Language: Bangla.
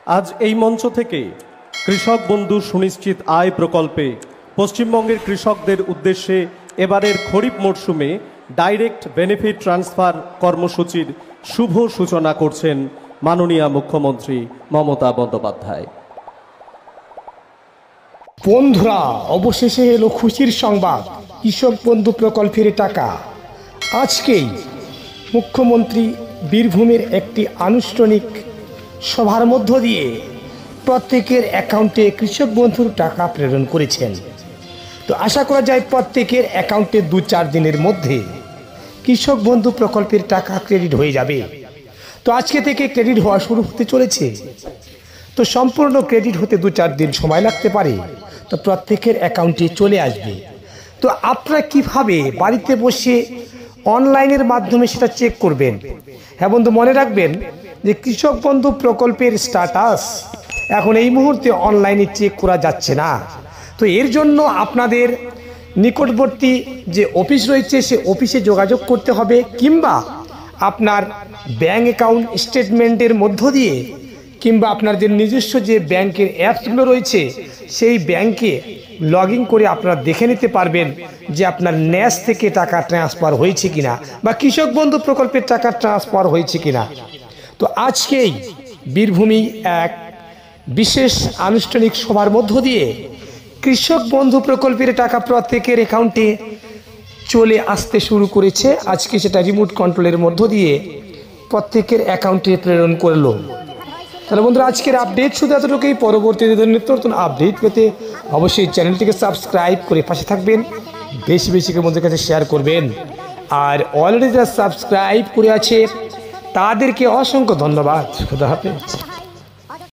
আজ এই মঞ্চ থেকে কৃষক বন্ধু সুনিশ্চিত আয় প্রকল্পে পশ্চিমবঙ্গের কৃষকদের উদ্দেশ্যে এবারের খরিফ মরশুমে ডাইরেক্ট বেনিফিট ট্রান্সফার কর্মসূচির শুভ সূচনা করছেন মাননীয় মুখ্যমন্ত্রী মমতা বন্দ্যোপাধ্যায়। বন্ধুরা, অবশেষে এলো খুশির সংবাদ। কৃষক বন্ধু প্রকল্পের টাকা আজকেই মুখ্যমন্ত্রী বীরভূমের একটি আনুষ্ঠানিক সভার মধ্য দিয়ে প্রত্যেকের অ্যাকাউন্টে কৃষক বন্ধুর টাকা প্রেরণ করেছেন। তো আশা করা যায় প্রত্যেকের অ্যাকাউন্টে 2-4 দিনের মধ্যে কৃষক বন্ধু প্রকল্পের টাকা ক্রেডিট হয়ে যাবে। তো আজকে থেকে ক্রেডিট হওয়া শুরু হতে চলেছে। তো সম্পূর্ণ ক্রেডিট হতে 2-4 দিন সময় লাগতে পারে। তো প্রত্যেকের অ্যাকাউন্টে চলে আসবে। তো আপনারা কিভাবে বাড়িতে বসে অনলাইনের মাধ্যমে সেটা চেক করবেন? হ্যাঁ বন্ধু, মনে রাখবেন যে কৃষক বন্ধু প্রকল্পের স্ট্যাটাস এখন এই মুহূর্তে অনলাইনে চেক করা যাচ্ছে না। তো এর জন্য আপনাদের নিকটবর্তী যে অফিস রয়েছে সে অফিসে যোগাযোগ করতে হবে, কিংবা আপনার ব্যাঙ্ক অ্যাকাউন্ট স্টেটমেন্টের মধ্য দিয়ে, কিংবা আপনার যে নিজস্ব যে ব্যাংকের অ্যাপসগুলো রয়েছে সেই ব্যাংকে লগ ইন করে আপনারা দেখে নিতে পারবেন যে আপনার ন্যাস থেকে টাকা ট্রান্সফার হয়েছে কিনা বা কৃষক বন্ধু প্রকল্পের টাকা ট্রান্সফার হয়েছে কিনা। তো আজকেই বীরভূমি এক বিশেষ আনুষ্ঠানিক সভার মধ্য দিয়ে কৃষক বন্ধু প্রকল্পের টাকা প্রত্যেকের অ্যাকাউন্টে চলে আসতে শুরু করেছে। আজকে সেটা রিমোট কন্ট্রোলের মধ্য দিয়ে প্রত্যেকের অ্যাকাউন্টে প্রেরণ করলো। তাহলে বন্ধুরা, আজকের আপডেট শুধু এতটুকুই। পরবর্তীতে নিত্য নতুন আপডেট পেতে অবশ্যই চ্যানেলটিকে সাবস্ক্রাইব করে পাশে থাকবেন, বেশি বেশি করে বন্ধুদের কাছে শেয়ার করবেন। আর অলরেডি যারা সাবস্ক্রাইব করে আছে তাদেরকে অসংখ্য ধন্যবাদ। খোদা হাফেজ।